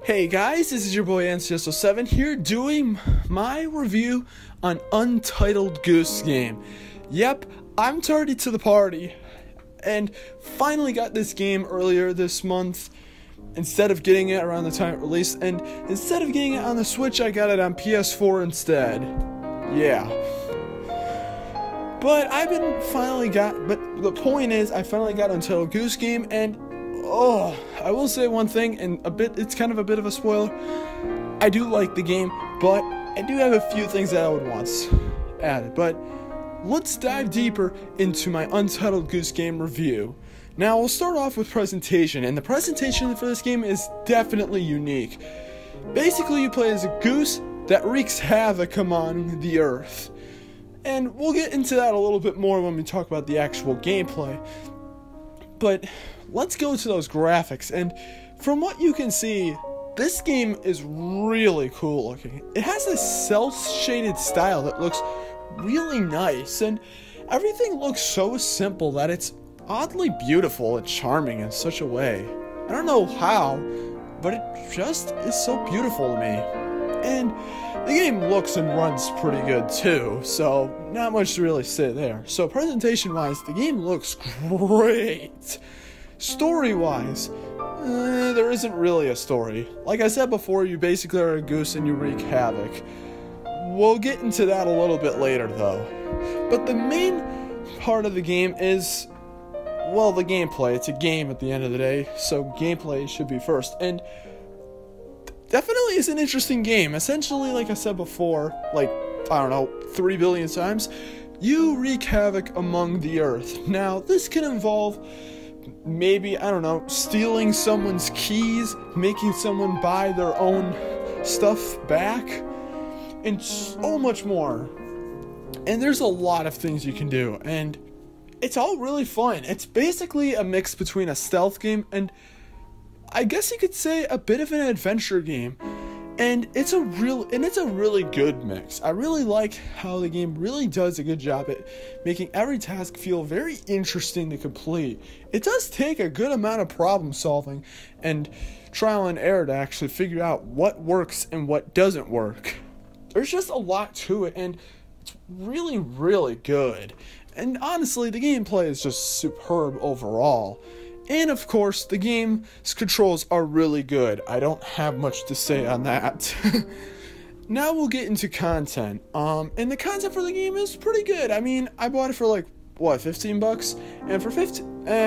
Hey guys, this is your boy NCSO7 here doing my review on Untitled Goose game. Yep, I'm tardy to the party and finally got this game earlier this month instead of getting it around the time it released, and instead of getting it on the Switch, I got it on PS4 instead. Yeah. But the point is, I finally got Untitled Goose game, and I will say one thing, and it's kind of a bit of a spoiler. I do like the game, but I do have a few things that I would want added. But let's dive deeper into my Untitled Goose game review. Now, we'll start off with presentation, and the presentation for this game is definitely unique. Basically, you play as a goose that wreaks havoc among the earth. And we'll get into that a little bit more when we talk about the actual gameplay. But let's go to those graphics, and from what you can see, this game is really cool looking. It has a cel-shaded style that looks really nice, and everything looks so simple that it's oddly beautiful and charming in such a way. I don't know how, but it just is so beautiful to me. And the game looks and runs pretty good too, so not much to really say there. So presentation-wise, the game looks great. Story-wise, there isn't really a story. Like I said before, you basically are a goose and you wreak havoc. We'll get into that a little bit later though. But the main part of the game is, well, the gameplay. It's a game at the end of the day, so gameplay should be first. And definitely is an interesting game. Essentially, like I said before, 3 billion times, you wreak havoc among the earth. Now, this can involve maybe, stealing someone's keys, making someone buy their own stuff back, and so much more. And there's a lot of things you can do, and it's all really fun. It's basically a mix between a stealth game and, I guess you could say, a bit of an adventure game. And it's a really good mix. I really like how the game really does a good job at making every task feel very interesting to complete. It does take a good amount of problem solving and trial and error to actually figure out what works and what doesn't work. There's just a lot to it, and it's really, really good. And honestly, the gameplay is just superb overall. And of course, the game's controls are really good. I don't have much to say on that. Now we'll get into content. And the content for the game is pretty good. I mean, I bought it for $15? And for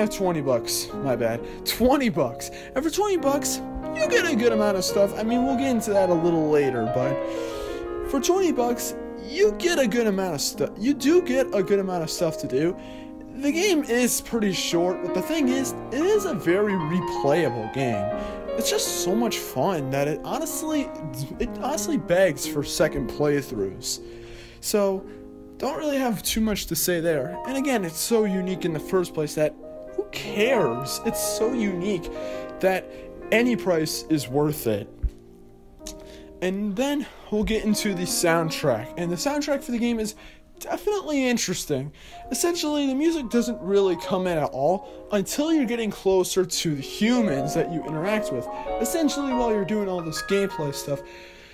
20 bucks, my bad. 20 bucks. And for 20 bucks, you get a good amount of stuff. I mean, we'll get into that a little later, but for 20 bucks, you get a good amount of stuff. You do get a good amount of stuff to do. The game is pretty short, but the thing is, it is a very replayable game. It's just so much fun that it honestly begs for second playthroughs. So, don't really have too much to say there. And again, it's so unique in the first place that who cares? It's so unique that any price is worth it. And then we'll get into the soundtrack. And the soundtrack for the game is definitely interesting. Essentially, the music doesn't really come in at all until you're getting closer to the humans that you interact with. Essentially, while you're doing all this gameplay stuff,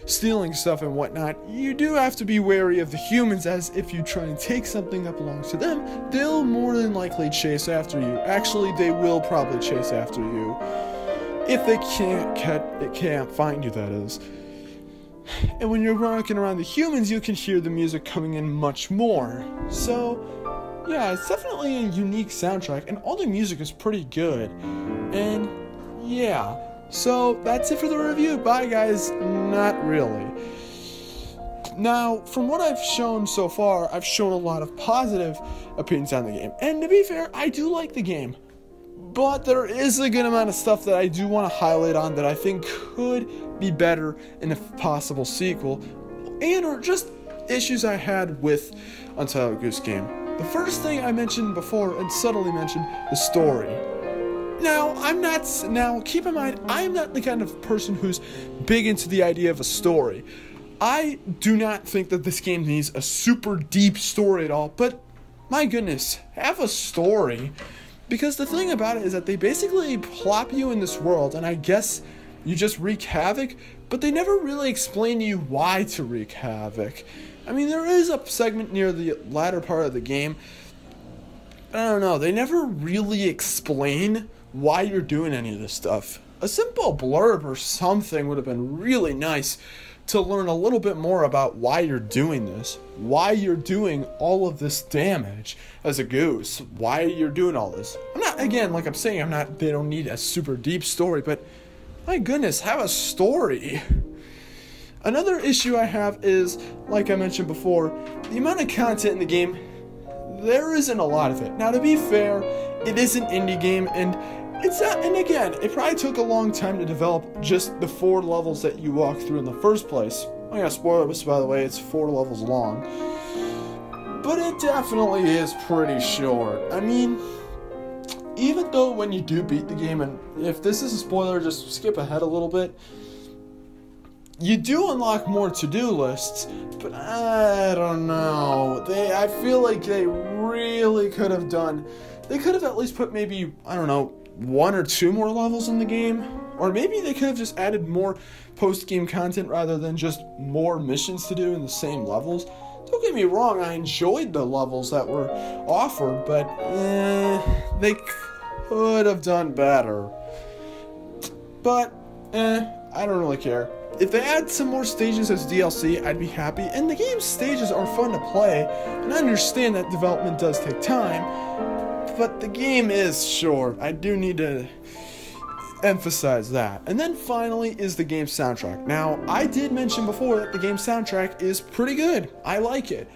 stealing stuff and whatnot, you do have to be wary of the humans, as if you try and take something that belongs to them, they'll more than likely chase after you. Actually, they will probably chase after you. If they can't find you, that is. And when you're walking around the humans, you can hear the music coming in much more. So, yeah, it's definitely a unique soundtrack, and all the music is pretty good. And, yeah. So, that's it for the review. Bye, guys. Not really. Now, from what I've shown so far, I've shown a lot of positive opinions on the game. And to be fair, I do like the game. But there is a good amount of stuff that I do want to highlight on that I think could be better in a possible sequel, and or just issues I had with Untitled Goose game. The first thing I mentioned before, and subtly mentioned, the story. Now, keep in mind, I am not the kind of person who's big into the idea of a story. I do not think that this game needs a super deep story at all, but my goodness, have a story. Because the thing about it is that they basically plop you in this world, and I guess You just wreak havoc, but they never really explain to you why to wreak havoc. I mean, there is a segment near the latter part of the game. I don't know, they never really explain why you're doing any of this stuff. A simple blurb or something would have been really nice to learn a little bit more about why you're doing this, why you're doing all of this damage as a goose, why you're doing all this. I'm not, again, like I'm saying, they don't need a super deep story, but my goodness, have a story. Another issue I have is, like I mentioned before, the amount of content in the game. There isn't a lot of it. Now, to be fair, it is an indie game, and it's not, and again, it probably took a long time to develop just the 4 levels that you walk through in the first place. I'm gonna spoil this, by the way, it's 4 levels long. But it definitely is pretty short. I mean, even though when you do beat the game, and if this is a spoiler, just skip ahead a little bit, you do unlock more to-do lists, but I don't know. I feel like they really could have done. They could have at least put maybe, I don't know, 1 or 2 more levels in the game. Or maybe they could have just added more post-game content rather than just more missions to do in the same levels. Don't get me wrong, I enjoyed the levels that were offered, but they could have done better. But, I don't really care. If they add some more stages as DLC, I'd be happy, and the game's stages are fun to play, and I understand that development does take time, but the game is short. I do need to emphasize that. And then finally is the game's soundtrack. Now, I did mention before that the game's soundtrack is pretty good. I like it.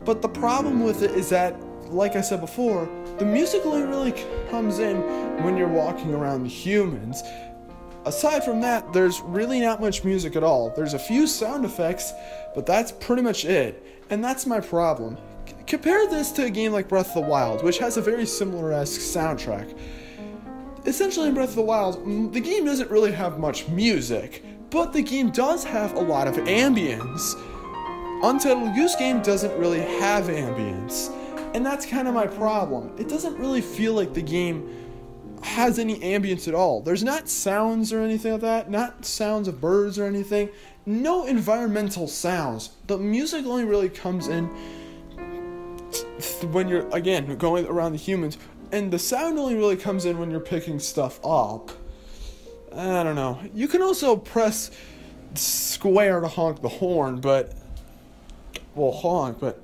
But the problem with it is that, like I said before, the music only really comes in when you're walking around the humans. Aside from that, there's really not much music at all. There's a few sound effects, but that's pretty much it. And that's my problem. Compare this to a game like Breath of the Wild, which has a very similar-esque soundtrack. Essentially in Breath of the Wild, the game doesn't really have much music, but the game does have a lot of ambience. Untitled Goose Game doesn't really have ambience, and that's kind of my problem. It doesn't really feel like the game has any ambience at all. There's not sounds or anything like that, not sounds of birds or anything, no environmental sounds. The music only really comes in when you're, again, going around the humans, and the sound only really comes in when you're picking stuff up. I don't know. You can also press square to honk the horn, but, well, honk, but,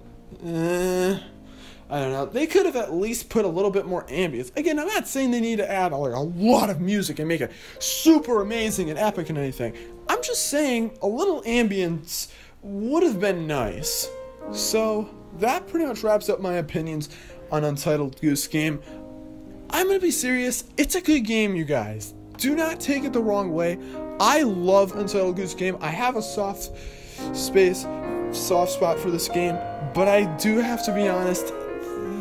I don't know. They could have at least put a little bit more ambience. Again, I'm not saying they need to add like a lot of music and make it super amazing and epic and anything. I'm just saying a little ambience would have been nice. So that pretty much wraps up my opinions on Untitled Goose Game. I'm going to be serious. It's a good game, you guys. Do not take it the wrong way. I love Untitled Goose Game. I have a soft spot for this game, but I do have to be honest,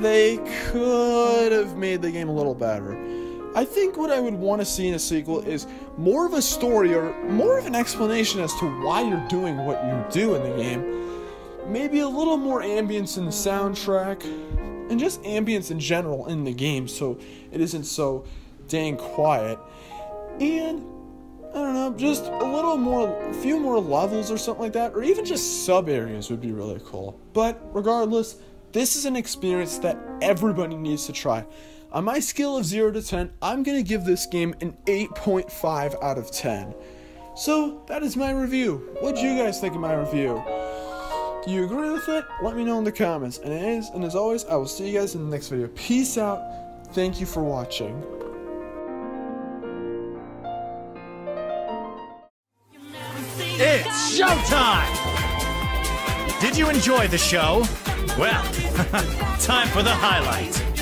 they could have made the game a little better. I think what I would want to see in a sequel is more of a story or more of an explanation as to why you're doing what you do in the game. Maybe a little more ambience in the soundtrack, and just ambience in general in the game so it isn't so dang quiet. And I don't know, just a few more levels or something like that, or even just sub areas would be really cool. But regardless, this is an experience that everybody needs to try. On my scale of 0 to 10, I'm going to give this game an 8.5 out of 10. So that is my review. What do you guys think of my review? Do you agree with it? Let me know in the comments. And as always, I will see you guys in the next video. Peace out. Thank you for watching. It's showtime! Did you enjoy the show? Well, time for the highlight.